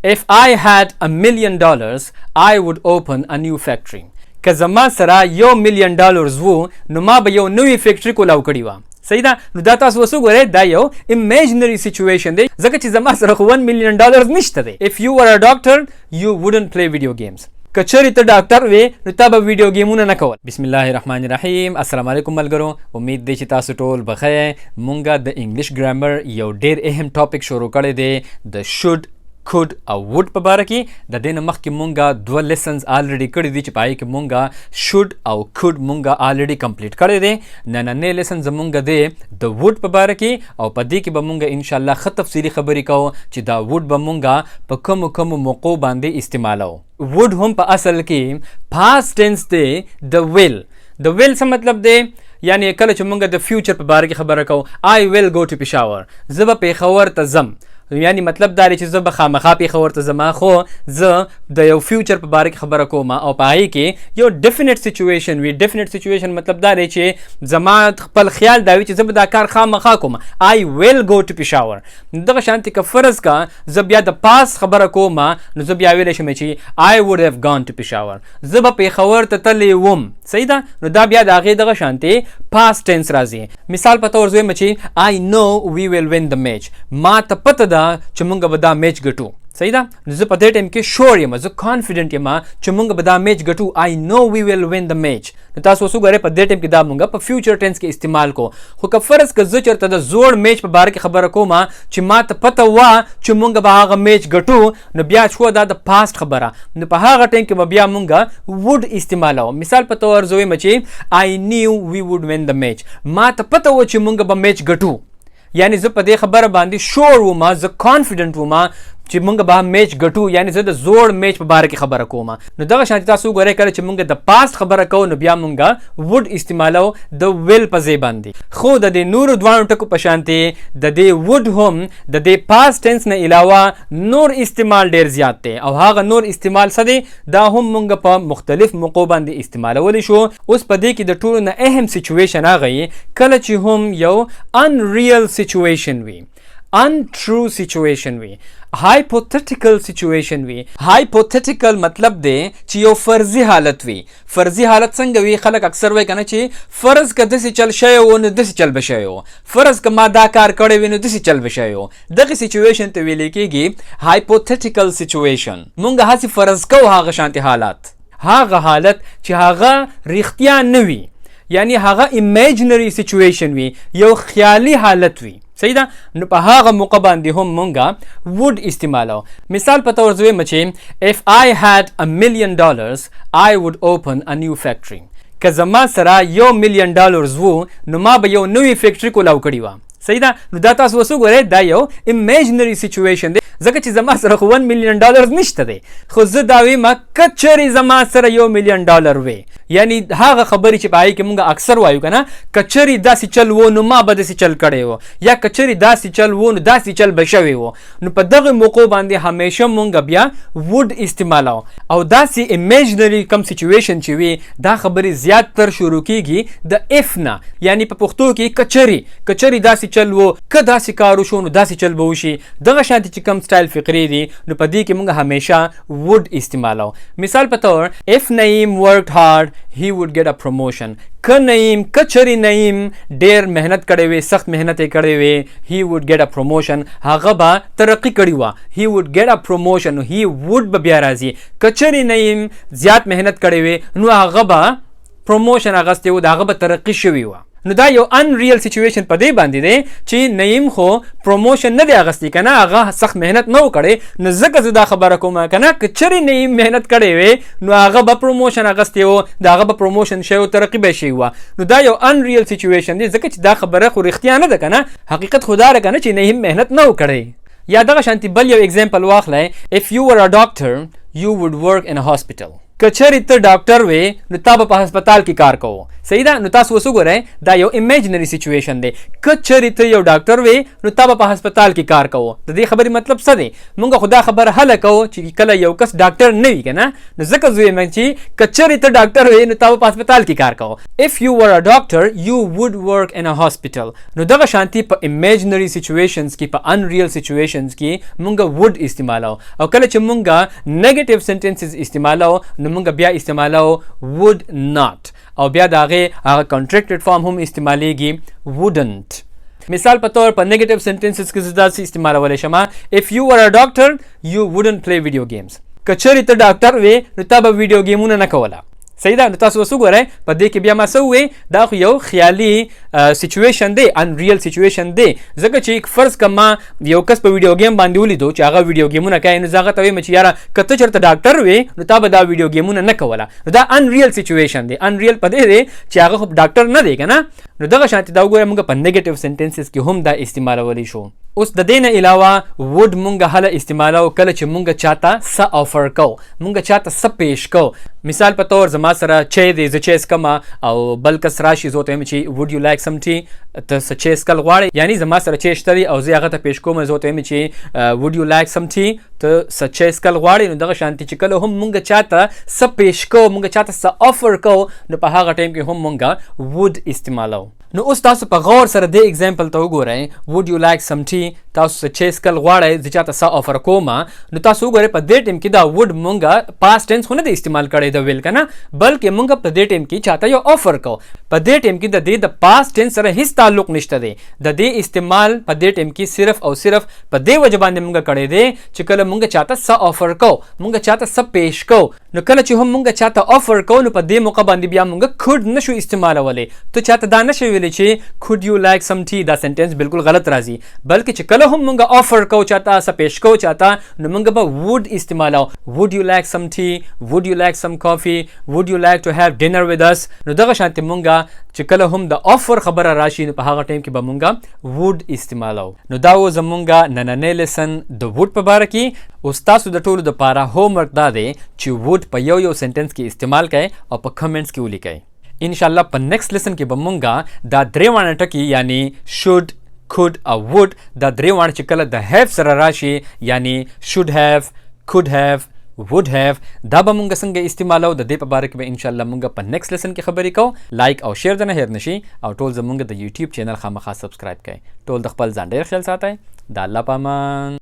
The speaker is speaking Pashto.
if I had $1,000,000 I would open a new factory. که زما سره $1,000,000 وو نو ما به یو نوې فیکټري کولاو کړې وه. صحیح ده. نو دا تاسو اوس وګورئ دا یو imaginary situation دی ځکه چې زما سره خو $1,000,000 نشته دی. If you were a doctor you wouldn't play video games. که چېرې ته ډاکټر وې نو تا به ویډیو گیمونه نه کول. بسم الله الرحمن الرحیم. السلام علیکم ملګرو. امید دی چې تاسو ټول بخیر. مونږه د انګلیش ګرامر یو ډیر اهم ټاپک شروع کړی دی د should could او would په باره کې. د دې نه مخکې مونږه 2 lessons already کړي دي چې په هغې کې مونږه should او could مونږه already complete کړی دی. نننی lesson زمونږه دی د would په باره کې او په دې کې به مونږه انشاءالله ښه تفصیلي خبرې کوو چې دا would به مونږه په کومو موقعو باندې استعمالو. would هم په اصل کې past tense دی د will. د will څه مطلب دی؟ یعنی کله چې مونږه د فیوچر په باره کې خبره کوو I will go to پېښور. زه به پېښور ته ځم. یعنی مطلب دا دی چې زه به خامخا پېښور ته ځم خو زه د یو فیوچر په باره کې خبره کوم او په هغې کې یو ډیفینټ سچویشن وي. ډیفینټ سچویشن مطلب دا دی چې زما خپل خیال دا وي چې زه به دا کار خامخا کوم. I will go to پېښور. دغه شانتې که فرض کا زه بیا د پاس خبره کوم نو زه بیا ویلی شم چې I would have gone to پېښور. زه به پېښور ته تللی وم. صحیح ده. نو دا بیا د هغې دغه شانتې پاس ټینس راځي. مثال په طور زه وایم چې I know we will win the match. ما ته پته ده چې مونږ به دا میچ ګټو. صحیح ده. نو زه په دې ټایم کې شور یم، زه کانفیډنټ یم چې مونږ به دا میچ ګټو. I know we will win the match. نو تاسو اوس وګورئ په دې ټایم کې دا مونږ په فیوچر ټینس کې استعمال کو. خو که فرض که زه چېرته د زوړ میچ په باره کې خبره کوم چې ما ته پته وه چې مونږ به هغه میچ ګټو نو بیا شوه دا د پاست خبره. نو په هغه ټایم کې به بیا مونږ would استعمالو. مثال په طور زه وایم چې I knew we would win the match. ما ته پته وه چې مونږ به میچ ګټو. یعنی زه په دې خبره باندې شور وم، زه کانفیډنټ وم چې مونږ به میچ ګټو. یعنی زه د زوړ میچ په باره کې خبره کوم. نو دغه شانتې تاسو وګورئ کله چې مونږ د پاست خبره کوو نو بیا مونږ would استعمالو د will په ځای باندې. خو د دې نورو دواړو ټکو په شانتې د دې would هم د دې پاست ټینس نه علاوه نور استعمال ډیر زیات دی او هغه نور استعمال څه دی دا هم مونږ په مختلف موقعو باندې استعمالولی شو. اوس په دې کې د ټولو نه اهم سچویشن هغه کله چې هم یو unreal situation وي، untrue situation وي، hypothetical situation وي. hypothetical مطلب دی چې یو فرضي حالت وي. فرضي حالت څنګه وي؟ خلک اکثر وایي کنه چې فرض که داسې چل شوی و نو داسې چل به شوی و، فرض که ما دا کار کړی وي نو داسې چل به شوی و. دغه سچویشن ته ویلی کېږي hypothetical situation. مونږ هسې فرض کوو هغه شانتې حالت، هغه حالت چې هغه رښتیا نه وي، یعنی هغه imaginary situation وي، یو خیالي حالت وي. صحیح ده. نو په هغه موقع باندې هم مونږه would استعمالو. مثال په طور زه وایم چې if I had $1,000,000 I would open a new factory. که زما سره $1,000,000 وو نو ما به یو نوې فیکټري کولاو کړې وه. صحیح ده. نو دا تاسو اوس وګورئ دا یو imaginary situation دی ځکه چې زما سره خو $1,000,000 نشته دی. خو زه دا وایم که چېرې زما سره $1,000,000 وی، یعنی هغه خبرې چې په هغې کې مونږ اکثر وایو که نه که چېرې داسې چل و نو ما به داسې چل کړی و، یا که چېرې داسې چل و نو داسې چل به شوی و. نو په دغه موقعو باندې همیشه مونږ بیا would استعمالو. او داسې imaginary کم سچویشن چې وي دا خبرې زیات تر شروع کېږي د if نه، یعنی په پښتو کې که چېرې داسې چل و، که داسې کار وشو نو داسې چل به وشي. دغه شانتې چې کم سټایل فقرې دي نو په دې کې مونږ همیشه would استعمالو. مثال په طور if نعیم worked hard he would get a promotion. که نعیم که چېرې نعیم ډېر محنت کړی وي، سخت محنت یې کړی وي، he would get a promotion، هغه به ترقي کړې وه. he would get a promotion، he would به بیا راځي. که چېرې نعیم زیات محنت کړی وي نو هغه به promotion اخیستی و، د هغه به ترقي شوې وه. نو دا یو unreal situation په دې باندې دی چې نعیم خو پروموشن نه دی اخیستی که نه، هغه سخت محنت نه و کړی. نو ځکه زه دا خبره کوم که نه که چېرې نعیم محنت کړی وی نو هغه به پروموشن اخیستی و، د هغه به پروموشن شوی و، ترقي به شوې وه. نو دا یو unreal situation دی ځکه چې دا خبره خو رښتیا نه ده که نه، حقیقت خو دا ده که نه چې نعیم محنت نه و کړی. یا دغه شانتې بل یو اگزامپل واخلئ if you were a doctor you would work in a hospital. کچری ته ډاکټر وې نو تا به په هسپتال کې کار کوو. صحیح ده. نو تاسو اوس وګورئ دا یو امیجنری سچویشن دی. کچری ته یو ډاکټر وې نو تا به په هسپتال کې کار کوو. د دې خبرې مطلب څه دی؟ مونږ خدا خبر حل کوو چې کله یو کس ډاکټر نه وي کنه نو ځکه زوی مې چې کچری ته ډاکټر وې نو تا به په هسپتال کې کار کوو. if you were a doctor you would work in a hospital. نو دغه شانتي په imaginary situations کې په unreal situations کې مونږ would استعمالو او کله چې مونږ negative sentences استعمالو نو مونږ بیا استعمالو would not او بیا داغه هغه contracted form هم استعماليږي wouldn't. مثال په تور په negative sentences کې زدا سي استعمالولای شمه if you were a doctor you wouldn't play video games. کچری ته ډاکټر وې نو تا به ویډیو گیمونه نه کوله. صحیح ده. نو تاسو اوس وګورئ په دې کې بیا ما څه وې دا خو یو خیالي سچویشن دی انریل سچویشن دی ځکه چې فرض کما یو کس په ویډیو گیم باندې ولیدو چې هغه ویډیو گیمونه کوي نو زغه ته وایم چې یاره کته چرته ډاکټر وې نو تا به دا ویډیو گیمونه نه کوله. دا انریل سچویشن دی. انریل په دې دی چې هغه خو ډاکټر نه دی کنه. نو دغه شانتي دا وګورئ موږ په نیگیټیو سنټنسز کې هم دا استعمالولی شو. اوس د دې نه علاوه وډ مونږ هله استعمالو کله چې مونږ چاته څه آفر کو مونږ چاته څه پیش کو. مثال په تور زما سره چای دی زه چای څکم او بل کس راشي زه ته وایم چې وډ یو لایک سم ټي ته څه چای څکل غواړې یعنی زما سره چای شته دی او زه هغه ته پیش کوم زه ته وایم چې وډ یو لایک سم ټي ته څه چای څکل غواړې. نو دغه شانتي چې کله هم مونږ چاته څه پیش کو مونږ چاته څه آفر کو نو په هغه ټایم کې هم مونږ وډ استعمالو. نو اوس تاسو په غور سره د اگزامپل ته وګورئ would you like some tea تاسو چې سکل غواړئ چې چاته څه آفر کوم نو تاسو وګورئ په دې ټیم کې دا would مونږه پاست ټینس خو نه دی استعمال کړی د ویل کنه بلکې مونږ په دې ټیم کې چاته یو آفر کو. په دې ټیم کې د دې د پاست ټینس سره هیڅ تعلق نشته دی. د دې استعمال په دې ټیم کې صرف او صرف په دې وجه باندې مونږ کړی دی چې کله مونږ چاته څه آفر کو مونږ چاته څه پیش کو نو کله چې هم مونږ چاته آفر کو نو په دې موقع باندې بیا مونږ could نشو استعمالولی. ته چاته دا نشي ویلی چې could you like some tea دا سنټنس بالکل غلط راځي بلکې چې کله هم مونږ آفر کو چاته څه پیش کو چاته نو مونږ به would استعمالو. would you like some tea would you like some coffee would you like to have dinner with us. نو دغه شانتي مونږه چې کله هم د آفر خبره راشي نو په هغه ټایم کې به مونږه would استعمالو. نو دا و زمونږه نننې لیسن د would په باره کې. اوس تاسو د ټولو د پاره هوم ورک دا دی چې would په یو سنټنس کې استعمال کړئ او په کمنټس کې ولیکئ. ان شاء الله په نیکسٹ لیسن کې به مونږه دا درې وانه ټکي یعنی should could او would دا درې وانه چې کله د have سره راشي یعنی should have could have would have دا به مونږ څنګه استعمالو د دې په باره کې به ان شاء الله مونږ په نیکسٹ لیسن کې خبرې کوو. لایک او شیر نه هیر نشي او ټول زمونږ د یوټیوب چینل خامخا سبسکرایب کړئ. ټول د خپل ځان ډیر خیال ساتئ. د الله پامان.